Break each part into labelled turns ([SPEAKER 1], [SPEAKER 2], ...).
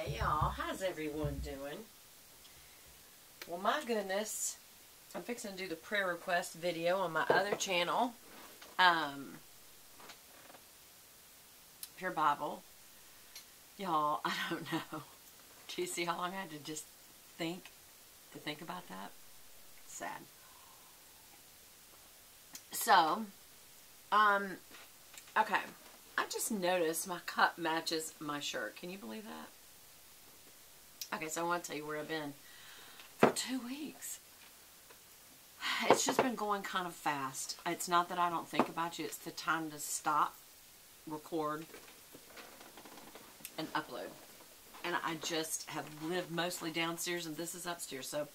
[SPEAKER 1] Hey y'all, how's everyone doing? Well, my goodness, I'm fixing to do the prayer request video on my other channel, Pure Bible. Y'all, I don't know. Do you see how long I had to just think about that? Sad. So, okay. I just noticed my cup matches my shirt. Can you believe that? Okay, so I want to tell you where I've been for 2 weeks. It's just been going kind of fast. It's not that I don't think about you. It's the time to stop, record, and upload. And I just have lived mostly downstairs, and this is upstairs. So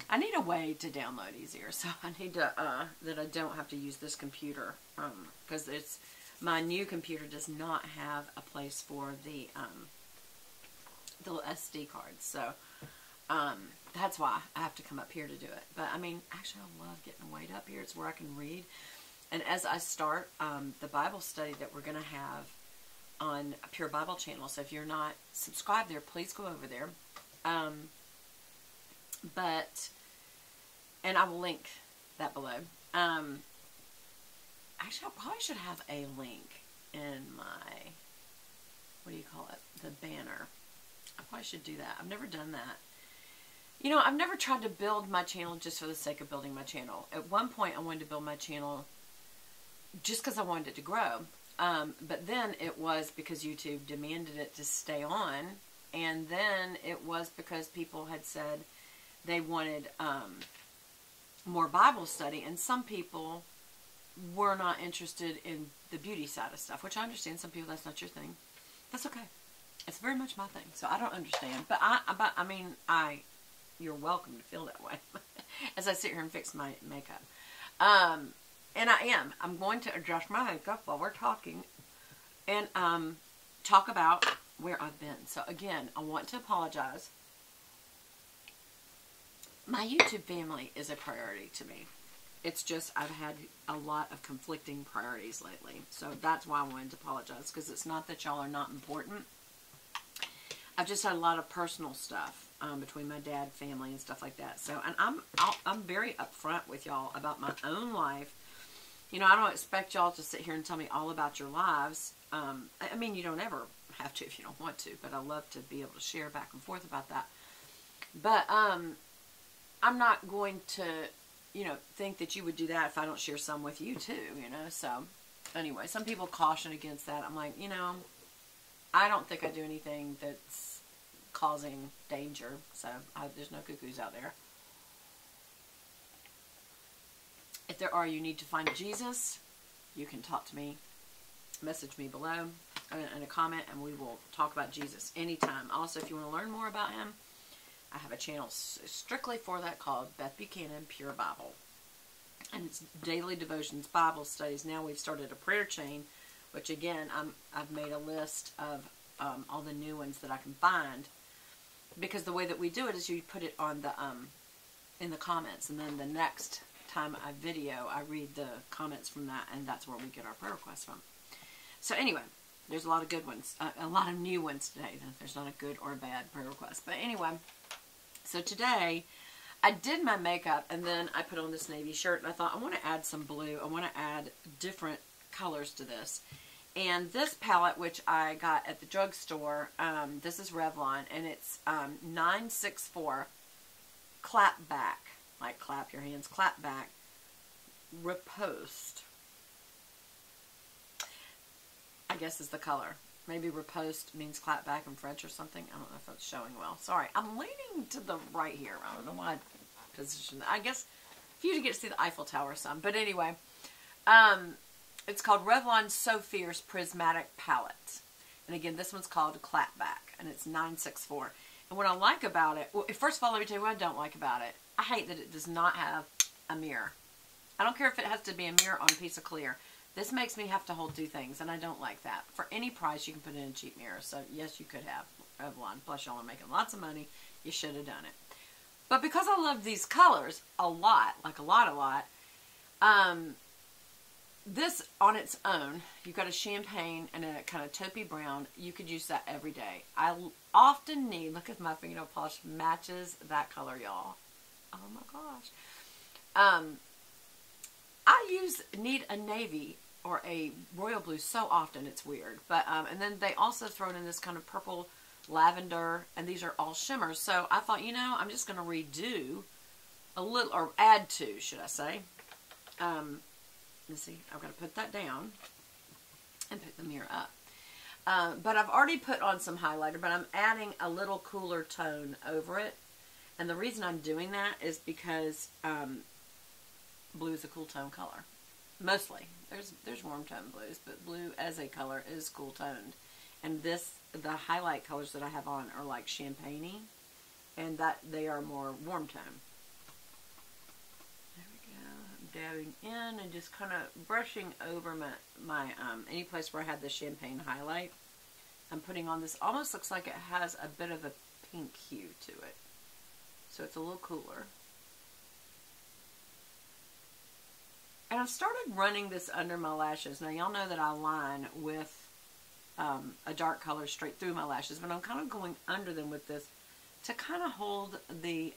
[SPEAKER 1] I need a way to download easier. So I need to, that I don't have to use this computer. Because my new computer does not have a place for the SD cards. So that's why I have to come up here to do it. But I mean, actually I love getting way up here. It's where I can read. And as I start the Bible study that we're going to have on Pure Bible channel, so if you're not subscribed there, please go over there. And I will link that below. Actually, I probably should have a link in my, what do you call it, the banner. I probably should do that. I've never done that. You know, I've never tried to build my channel just for the sake of building my channel. At one point, I wanted to build my channel just because I wanted it to grow. But then it was because YouTube demanded it to stay on. And then it was because people had said they wanted more Bible study. And some people were not interested in the beauty side of stuff, which I understand. Some people, that's not your thing. That's okay. It's very much my thing, so I don't understand. But I mean, you're welcome to feel that way as I sit here and fix my makeup. And I'm going to adjust my makeup while we're talking and talk about where I've been. So again, I want to apologize. My YouTube family is a priority to me. It's just I've had a lot of conflicting priorities lately. So that's why I wanted to apologize, because it's not that y'all are not important. I've just had a lot of personal stuff between my dad, family, and stuff like that. So, and I'm very upfront with y'all about my own life. You know, I don't expect y'all to sit here and tell me all about your lives. I mean, you don't ever have to if you don't want to, but I love to be able to share back and forth about that. But I'm not going to, you know, think that you would do that if I don't share some with you too, you know. So anyway, some people caution against that. I'm like, you know, I don't think I do anything that's causing danger. So there's no cuckoos out there. If there are, you need to find Jesus. You can talk to me, message me below in a comment, and we will talk about Jesus anytime. Also, if you want to learn more about him, I have a channel strictly for that called Beth Buchanan Pure Bible. And it's daily devotions, Bible studies. Now we've started a prayer chain, which again, I've made a list of all the new ones that I can find. Because the way that we do it is you put it on the in the comments, and then the next time I video, I read the comments from that, and that's where we get our prayer requests from. So anyway, there's a lot of good ones, a lot of new ones today. There's not a good or a bad prayer request. But anyway, so today I did my makeup, and then I put on this navy shirt, and I thought I want to add some blue. I want to add different colors to this. And this palette, which I got at the drugstore, this is Revlon, and it's 964 clap back, like clap your hands, clap back, riposte, I guess is the color. Maybe riposte means clap back in French or something. I don't know if that's showing well. Sorry, I'm leaning to the right here. I don't know why I positioned that. I guess for you to get to see the Eiffel Tower some. But anyway, it's called Revlon So Fierce Prismatic Palette. And again, this one's called Clapback, and it's 964. And what I like about it, well, first of all, let me tell you what I don't like about it. I hate that it does not have a mirror. I don't care if it has to be a mirror on a piece of clear. This makes me have to hold two things, and I don't like that. For any price, you can put in a cheap mirror. So, yes, you could have Revlon. Plus, y'all are making lots of money. You should have done it. But because I love these colors a lot, like a lot, this on its own, you've got a champagne and a kind of taupey brown. You could use that every day. I often need, look at my fingernail polish, matches that color, y'all. Oh my gosh. I need a navy or a royal blue so often, it's weird. But and then they also throw it in this kind of purple lavender, and these are all shimmers. So I thought, you know, I'm just going to redo a little, or add to, should I say. Let's see, I've got to put that down and put the mirror up. But I've already put on some highlighter, but I'm adding a little cooler tone over it. And the reason I'm doing that is because blue is a cool tone color. Mostly. There's warm tone blues, but blue as a color is cool toned. And the highlight colors that I have on are like champagne-y, and that they are more warm tone. There we go. I'm dabbing in and just kind of brushing over my any place where I had the champagne highlight. I'm putting on this, almost looks like it has a bit of a pink hue to it. So it's a little cooler. And I've started running this under my lashes. Now, y'all know that I line with a dark color straight through my lashes, but I'm kind of going under them with this to kind of hold the,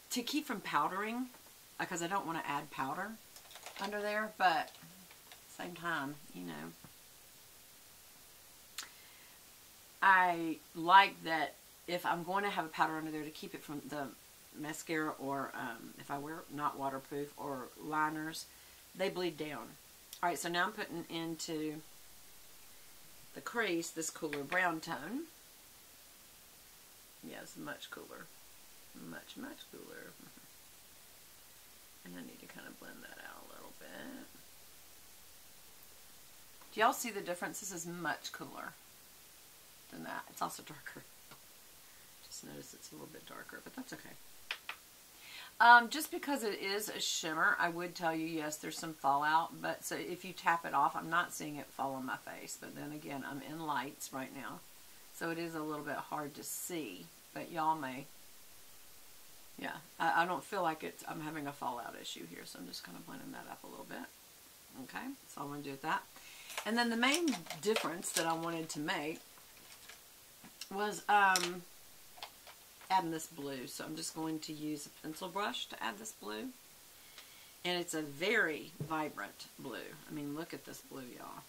[SPEAKER 1] to keep from powdering, because I don't want to add powder under there, but same time, you know. I like that if I'm going to have a powder under there to keep it from the mascara, or if I wear not waterproof or liners, they bleed down. Alright, so now I'm putting into the crease this cooler brown tone. Yes, much cooler. Much, much cooler. And I need to kind of blend that out a little bit. Do y'all see the difference? This is much cooler than that. It's also darker. Just notice it's a little bit darker, but that's okay. Just because it is a shimmer, I would tell you, yes, there's some fallout, but so if you tap it off, I'm not seeing it fall on my face, but then again, I'm in lights right now, so it is a little bit hard to see, but y'all may, yeah, I don't feel like I'm having a fallout issue here, so I'm just kind of blending that up a little bit. Okay, so I'm going to do with that. And then the main difference that I wanted to make was, adding this blue. So I'm just going to use a pencil brush to add this blue. And it's a very vibrant blue. I mean, look at this blue, y'all.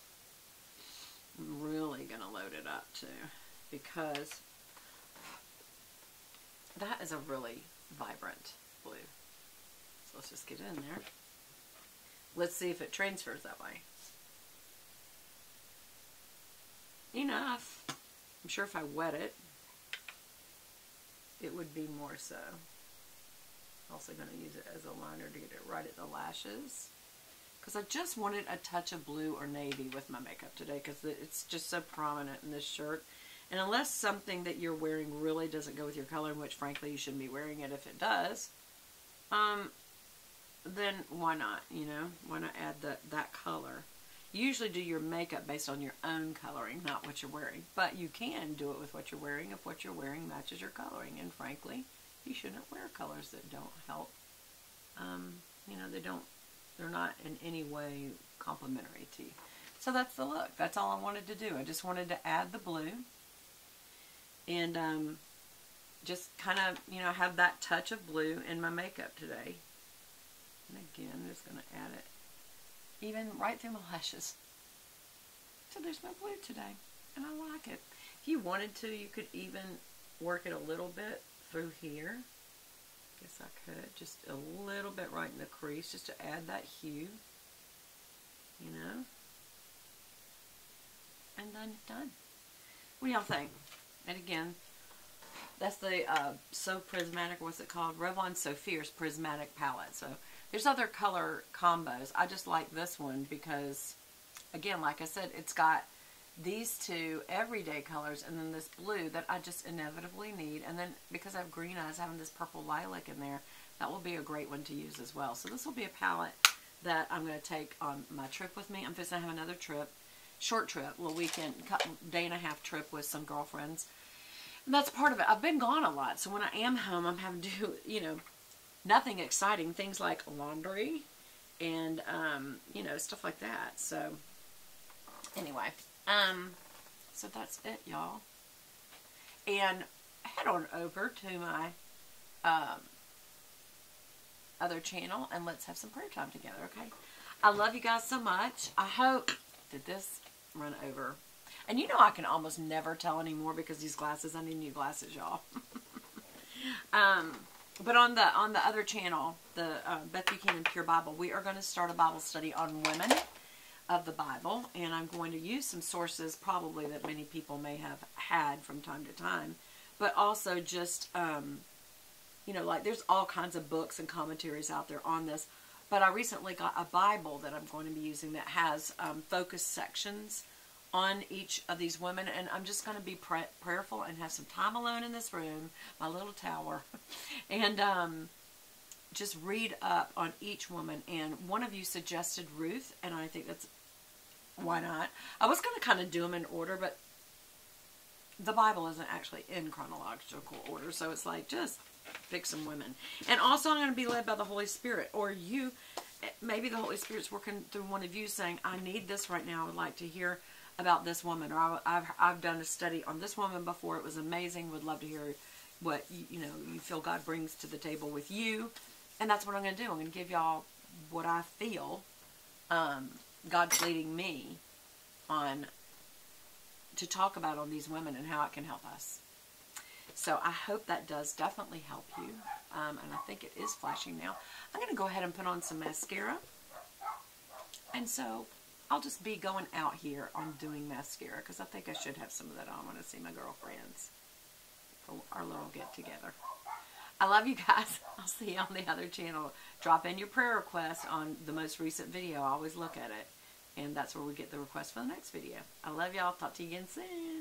[SPEAKER 1] I'm really going to load it up too, because that is a really vibrant blue. So let's just get in there. Let's see if it transfers that way. Enough. I'm sure if I wet it, it would be more so. Also going to use it as a liner to get it right at the lashes, because I just wanted a touch of blue or navy with my makeup today, because it's just so prominent in this shirt. And unless something that you're wearing really doesn't go with your color, which frankly you shouldn't be wearing it if it does, then why not, you know? Why not add that color? You usually do your makeup based on your own coloring, not what you're wearing. But you can do it with what you're wearing if what you're wearing matches your coloring. And frankly, you shouldn't wear colors that don't help. You know, they're not in any way complimentary to you. So that's the look. That's all I wanted to do. I just wanted to add the blue. And just kind of, you know, have that touch of blue in my makeup today. And again, I'm just going to add it even right through my lashes. So there's no blue today, and I like it. If you wanted to, you could even work it a little bit through here. Guess I could. Just a little bit right in the crease, just to add that hue. You know? And then done. What do y'all think? And again, that's the So Prismatic, what's it called? Revlon So Fierce Prismatic Palette. So there's other color combos. I just like this one because, again, like I said, it's got these two everyday colors and then this blue that I just inevitably need. And then because I have green eyes, having this purple lilac in there, that will be a great one to use as well. So this will be a palette that I'm going to take on my trip with me. I'm just going to have another trip, short trip, little weekend, day and a half trip with some girlfriends. And that's part of it. I've been gone a lot, so when I am home, I'm having to do, you know, nothing exciting. Things like laundry and, you know, stuff like that. So, anyway, so that's it, y'all. And head on over to my other channel and let's have some prayer time together, okay? I love you guys so much. I hope that this run over. And you know I can almost never tell anymore because these glasses, I need new glasses, y'all. But on the other channel, the Beth Buchanan Pure Bible, we are going to start a Bible study on women of the Bible. And I'm going to use some sources probably that many people may have had from time to time. But also just, you know, like there's all kinds of books and commentaries out there on this. But I recently got a Bible that I'm going to be using that has focus sections on each of these women. And I'm just going to be prayerful and have some time alone in this room, my little tower, and just read up on each woman. And one of you suggested Ruth, and I think that's, why not? I was going to kind of do them in order, but the Bible isn't actually in chronological order, so it's like, just pick some women. And also I'm going to be led by the Holy Spirit, or you, maybe the Holy Spirit's working through one of you saying, I need this right now, I would like to hear about this woman, or I've done a study on this woman before, it was amazing, would love to hear what you know you feel God brings to the table with you. And that's what I'm going to do. I'm going to give y'all what I feel God's leading me on to talk about on these women and how it can help us. So I hope that does definitely help you. And I think it is flashing now. I'm going to go ahead and put on some mascara. And so I'll just be going out here on doing mascara because I think I should have some of that on when I see my girlfriends for our little get together. I love you guys. I'll see you on the other channel. Drop in your prayer request on the most recent video. I always look at it. And that's where we get the request for the next video. I love y'all. Talk to you again soon.